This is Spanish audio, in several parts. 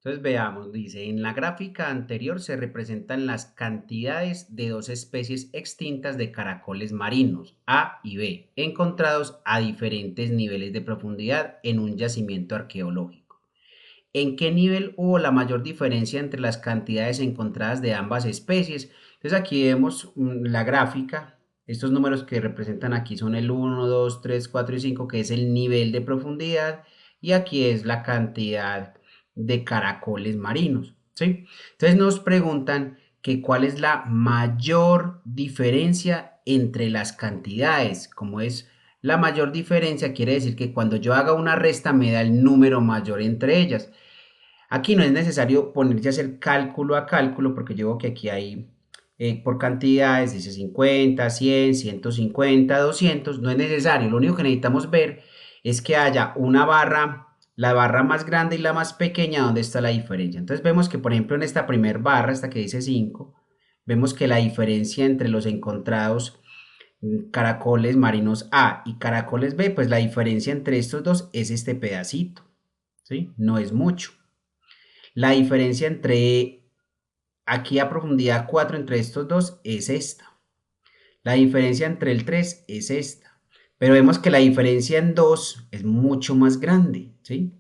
Entonces veamos, dice, en la gráfica anterior se representan las cantidades de dos especies extintas de caracoles marinos, A y B, encontrados a diferentes niveles de profundidad en un yacimiento arqueológico. ¿En qué nivel hubo la mayor diferencia entre las cantidades encontradas de ambas especies? Entonces aquí vemos la gráfica. Estos números que representan aquí son el 1, 2, 3, 4 y 5, que es el nivel de profundidad, y aquí es la cantidad de caracoles marinos, ¿sí? Entonces nos preguntan que cuál es la mayor diferencia entre las cantidades. Como es la mayor diferencia, quiere decir que cuando yo haga una resta me da el número mayor entre ellas. Aquí no es necesario ponerse a hacer cálculo a cálculo, porque yo veo que aquí hay por cantidades, dice 50, 100, 150, 200, no es necesario. Lo único que necesitamos ver es que haya una barra, la barra más grande y la más pequeña, donde está la diferencia. Entonces vemos que, por ejemplo, en esta primera barra, esta que dice 5, vemos que la diferencia entre los encontrados caracoles marinos A y caracoles B, pues la diferencia entre estos dos es este pedacito, ¿sí? No es mucho. La diferencia entre aquí a profundidad 4 entre estos dos es esta. La diferencia entre el 3 es esta. Pero vemos que la diferencia en 2 es mucho más grande, ¿sí?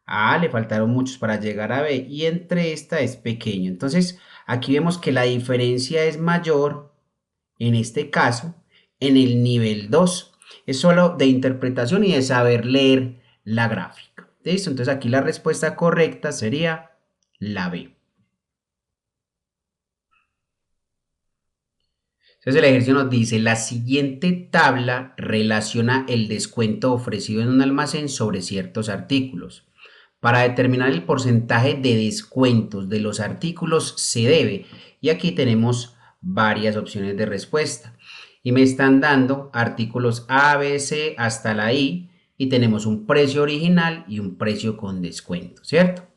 A le faltaron muchos para llegar a B y entre esta es pequeño. Entonces aquí vemos que la diferencia es mayor, en este caso, en el nivel 2. Es solo de interpretación y de saber leer la gráfica. ¿Listo? Entonces aquí la respuesta correcta sería la B. Entonces el ejercicio nos dice, la siguiente tabla relaciona el descuento ofrecido en un almacén sobre ciertos artículos. Para determinar el porcentaje de descuentos de los artículos se debe, y aquí tenemos varias opciones de respuesta. Y me están dando artículos A, B, C hasta la I, y tenemos un precio original y un precio con descuento, ¿cierto?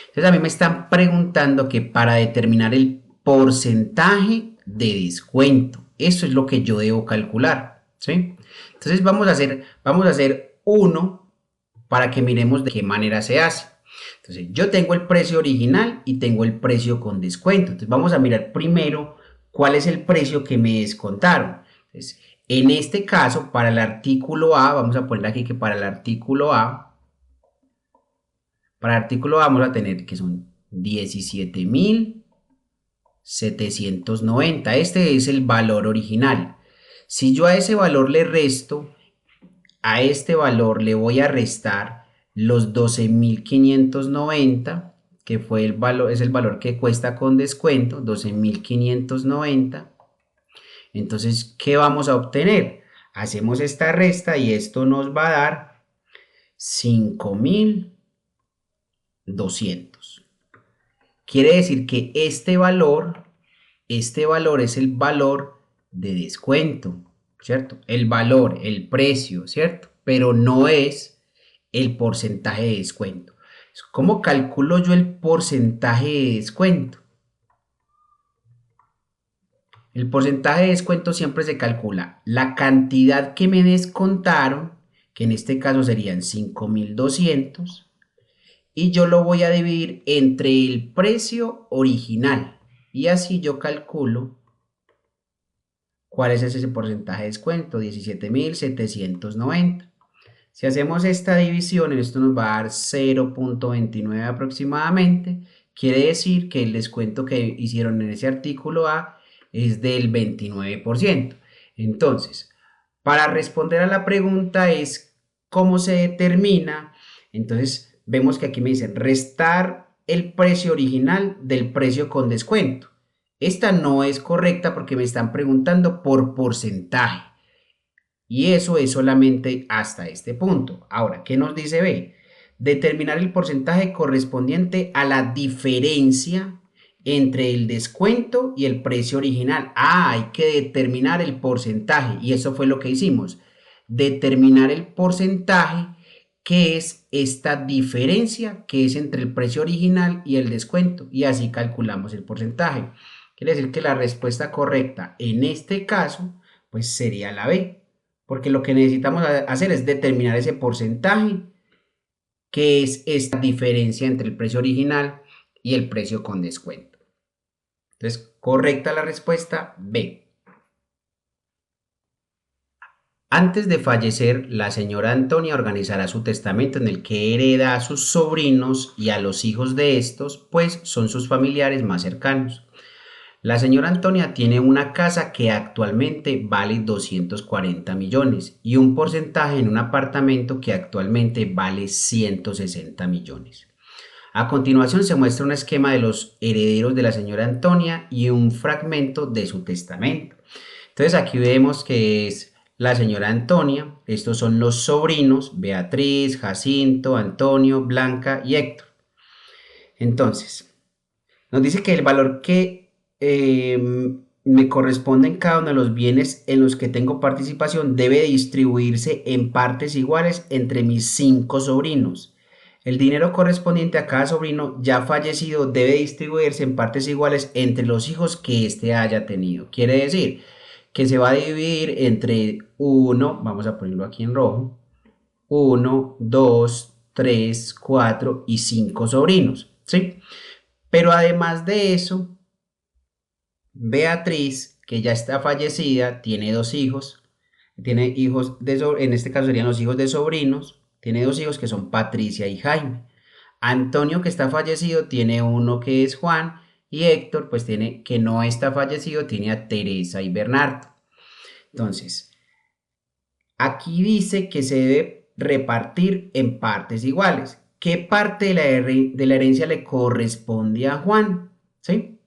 Entonces a mí me están preguntando que para determinar el porcentaje de descuento, eso es lo que yo debo calcular, ¿sí? Entonces vamos a hacer uno para que miremos de qué manera se hace. Entonces yo tengo el precio original y tengo el precio con descuento. Entonces vamos a mirar primero cuál es el precio que me descontaron. Entonces, en este caso, para el artículo A, vamos a poner aquí que para el artículo A, vamos a tener que son 17.790. Este es el valor original. Si yo a ese valor le resto, a este valor le voy a restar los 12.590, que fue el valor, es el valor que cuesta con descuento, 12.590. Entonces, ¿qué vamos a obtener? Hacemos esta resta y esto nos va a dar 5.200. Quiere decir que este valor es el valor de descuento, ¿cierto? El valor, el precio, ¿cierto? Pero no es el porcentaje de descuento. ¿Cómo calculo yo el porcentaje de descuento? El porcentaje de descuento siempre se calcula la cantidad que me descontaron, que en este caso serían 5.200, y yo lo voy a dividir entre el precio original. Y así yo calculo cuál es ese porcentaje de descuento, 17.790. Si hacemos esta división, esto nos va a dar 0.29 aproximadamente. Quiere decir que el descuento que hicieron en ese artículo A es del 29%. Entonces, para responder a la pregunta es cómo se determina. Entonces, vemos que aquí me dicen restar el precio original del precio con descuento. Esta no es correcta porque me están preguntando por porcentaje. Y eso es solamente hasta este punto. Ahora, ¿qué nos dice B? Determinar el porcentaje correspondiente a la diferencia entre el descuento y el precio original. Hay que determinar el porcentaje. Y eso fue lo que hicimos. Determinar el porcentaje, que es esta diferencia que es entre el precio original y el descuento. Y así calculamos el porcentaje. Quiere decir que la respuesta correcta en este caso, pues sería la B, porque lo que necesitamos hacer es determinar ese porcentaje que es esta diferencia entre el precio original y el precio con descuento. Entonces, correcta la respuesta B. Antes de fallecer, la señora Antonia organizará su testamento en el que hereda a sus sobrinos y a los hijos de estos, pues son sus familiares más cercanos. La señora Antonia tiene una casa que actualmente vale 240 millones y un porcentaje en un apartamento que actualmente vale 160 millones. A continuación se muestra un esquema de los herederos de la señora Antonia y un fragmento de su testamento. Entonces aquí vemos que es la señora Antonia, estos son los sobrinos, Beatriz, Jacinto, Antonio, Blanca y Héctor. Entonces, nos dice que el valor que me corresponde en cada uno de los bienes en los que tengo participación debe distribuirse en partes iguales entre mis 5 sobrinos. El dinero correspondiente a cada sobrino ya fallecido debe distribuirse en partes iguales entre los hijos que éste haya tenido. Quiere decir que se va a dividir entre uno, vamos a ponerlo aquí en rojo, 1, 2, 3, 4 y 5 sobrinos, ¿sí? Pero además de eso, Beatriz, que ya está fallecida, tiene 2 hijos, tiene hijos en este caso serían los hijos de sobrinos, tiene 2 hijos que son Patricia y Jaime. Antonio, que está fallecido, tiene uno que es Juan, y Héctor, pues tiene que no está fallecido, tiene a Teresa y Bernardo. Entonces, aquí dice que se debe repartir en partes iguales. ¿Qué parte de la herencia le corresponde a Juan? ¿Sí?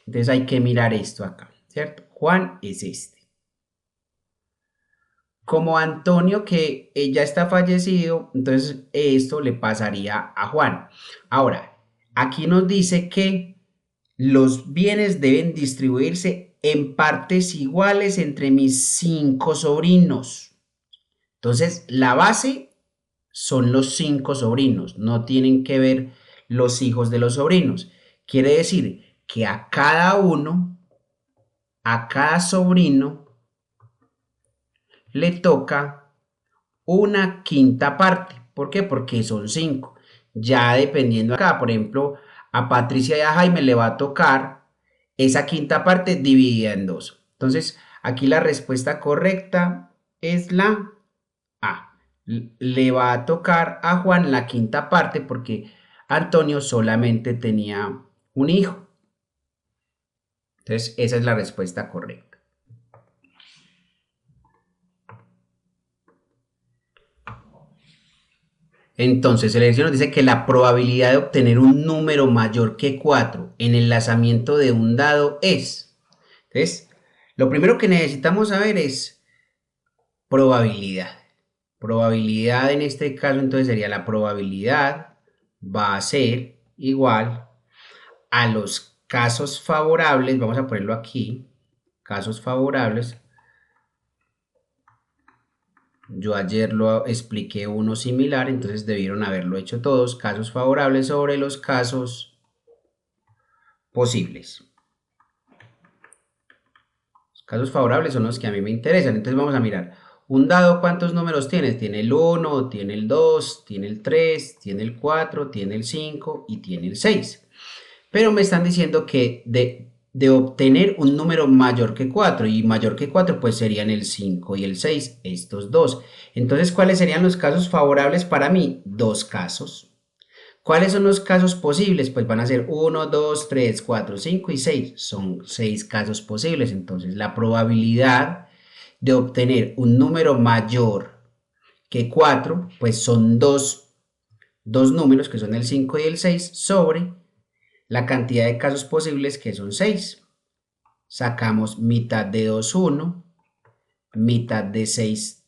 Entonces hay que mirar esto acá, ¿cierto? Juan es este. Como Antonio que ya está fallecido, entonces esto le pasaría a Juan. Ahora, aquí nos dice que los bienes deben distribuirse en partes iguales entre mis 5 sobrinos. Entonces, la base son los 5 sobrinos, no tienen que ver los hijos de los sobrinos. Quiere decir que a cada uno, a cada sobrino, le toca una quinta parte. ¿Por qué? Porque son 5. Ya dependiendo acá, por ejemplo, a Patricia y a Jaime le va a tocar esa quinta parte dividida en 2. Entonces, aquí la respuesta correcta es la A. Le va a tocar a Juan la quinta parte porque Antonio solamente tenía un hijo. Entonces, esa es la respuesta correcta. Entonces, el ejercicio nos dice que la probabilidad de obtener un número mayor que 4 en el lanzamiento de un dado es. Entonces, lo primero que necesitamos saber es probabilidad. Probabilidad en este caso, entonces sería la probabilidad va a ser igual a los casos favorables, vamos a ponerlo aquí, casos favorables. Yo ayer lo expliqué uno similar, entonces debieron haberlo hecho todos, casos favorables sobre los casos posibles. Los casos favorables son los que a mí me interesan, entonces vamos a mirar. Un dado, ¿cuántos números tiene? Tiene el 1, tiene el 2, tiene el 3, tiene el 4, tiene el 5 y tiene el 6. Pero me están diciendo que de obtener un número mayor que 4 y mayor que 4 pues serían el 5 y el 6, estos dos. Entonces, ¿cuáles serían los casos favorables para mí? 2 casos. ¿Cuáles son los casos posibles? Pues van a ser 1, 2, 3, 4, 5 y 6. Son 6 casos posibles. Entonces, la probabilidad de obtener un número mayor que 4 pues son dos números que son el 5 y el 6 sobre la cantidad de casos posibles que son 6. Sacamos mitad de 2, 1, mitad de 6,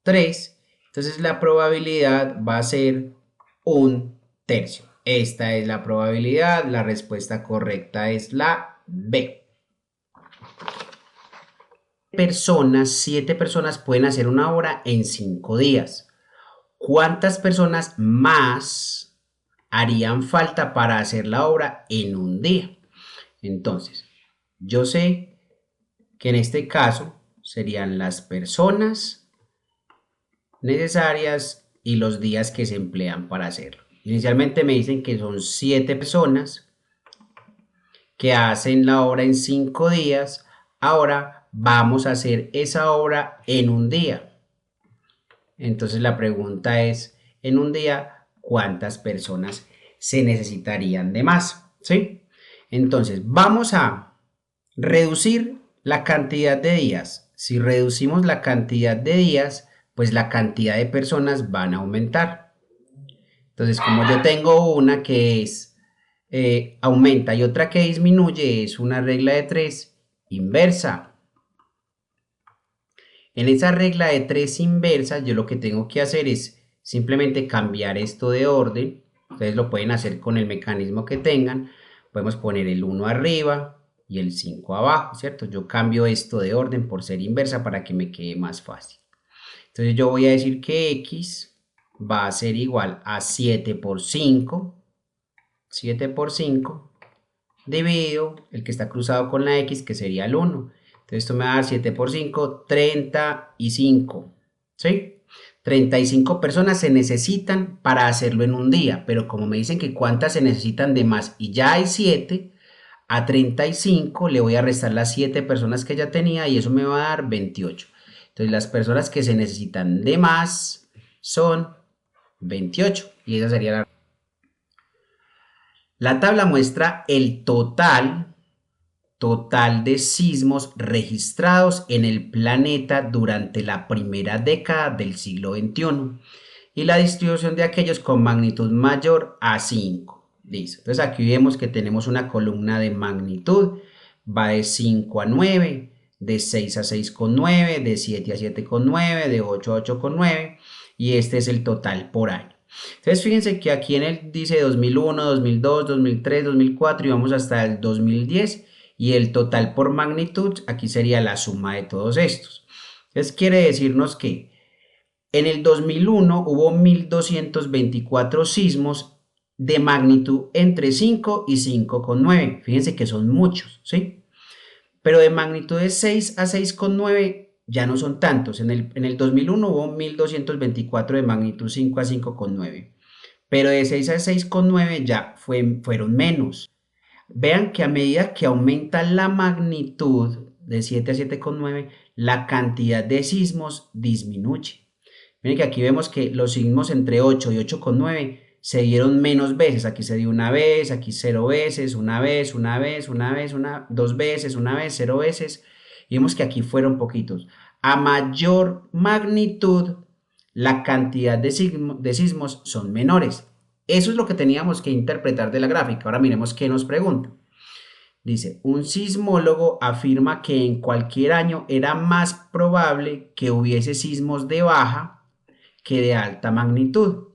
3. Entonces la probabilidad va a ser un tercio. Esta es la probabilidad. La respuesta correcta es la B. Personas, 7 personas pueden hacer una obra en 5 días. ¿Cuántas personas más harían falta para hacer la obra en un día? Entonces, yo sé que en este caso serían las personas necesarias y los días que se emplean para hacerlo. Inicialmente me dicen que son 7 personas que hacen la obra en 5 días. Ahora vamos a hacer esa obra en un día. Entonces la pregunta es, en un día, ¿cuántas personas se necesitarían de más? ¿Sí? Entonces vamos a reducir la cantidad de días. Si reducimos la cantidad de días, pues la cantidad de personas van a aumentar. Entonces, como yo tengo una que es aumenta y otra que disminuye, es una regla de 3 inversa. En esa regla de 3 inversa, yo lo que tengo que hacer es simplemente cambiar esto de orden. Ustedes lo pueden hacer con el mecanismo que tengan. Podemos poner el 1 arriba y el 5 abajo, ¿cierto? Yo cambio esto de orden por ser inversa para que me quede más fácil. Entonces yo voy a decir que x va a ser igual a 7 por 5. 7 por 5 dividido el que está cruzado con la x, que sería el 1. Entonces esto me va a dar 7 por 5, 35. ¿Sí? 35 personas se necesitan para hacerlo en un día, pero como me dicen que cuántas se necesitan de más y ya hay 7, a 35 le voy a restar las 7 personas que ya tenía y eso me va a dar 28. Entonces las personas que se necesitan de más son 28 y esa sería la... La tabla muestra el total de sismos registrados en el planeta durante la primera década del siglo XXI y la distribución de aquellos con magnitud mayor a 5. Listo. Entonces aquí vemos que tenemos una columna de magnitud, va de 5 a 9, de 6 a 6,9, de 7 a 7,9, de 8 a 8,9 y este es el total por año. Entonces fíjense que aquí en él dice 2001, 2002, 2003, 2004 y vamos hasta el 2010 y el total por magnitud aquí sería la suma de todos estos. Entonces quiere decirnos que en el 2001 hubo 1224 sismos de magnitud entre 5 y 5,9. Fíjense que son muchos, ¿sí? Pero de magnitud de 6 a 6,9 ya no son tantos. En el 2001 hubo 1224 de magnitud 5 a 5,9. Pero de 6 a 6,9 ya fueron menos. Vean que a medida que aumenta la magnitud de 7 a 7,9, la cantidad de sismos disminuye. Miren que aquí vemos que los sismos entre 8 y 8,9 se dieron menos veces. Aquí se dio una vez, aquí 0 veces, una vez, dos veces, una vez, 0 veces. Y vemos que aquí fueron poquitos. A mayor magnitud, la cantidad de sismos son menores. Eso es lo que teníamos que interpretar de la gráfica. Ahora miremos qué nos pregunta. Dice, un sismólogo afirma que en cualquier año era más probable que hubiese sismos de baja que de alta magnitud.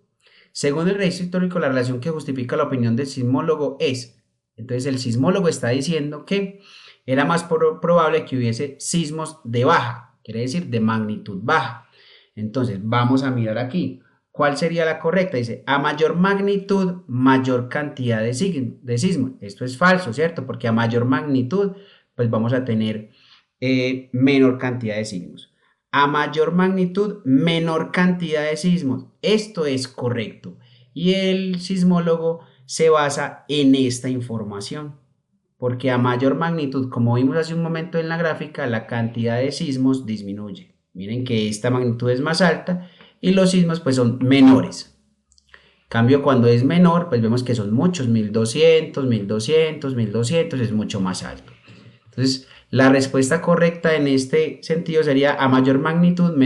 Según el registro histórico, la relación que justifica la opinión del sismólogo es, entonces el sismólogo está diciendo que era más probable que hubiese sismos de baja, quiere decir de magnitud baja. Entonces vamos a mirar aquí, ¿cuál sería la correcta? Dice, a mayor magnitud, mayor cantidad de sismos. Esto es falso, ¿cierto? Porque a mayor magnitud, pues vamos a tener menor cantidad de sismos. A mayor magnitud, menor cantidad de sismos. Esto es correcto. Y el sismólogo se basa en esta información. Porque a mayor magnitud, como vimos hace un momento en la gráfica, la cantidad de sismos disminuye. Miren que esta magnitud es más alta y los sismos pues son menores. En cambio, cuando es menor, pues vemos que son muchos, 1200, 1200, 1200, es mucho más alto. Entonces, la respuesta correcta en este sentido sería a mayor magnitud,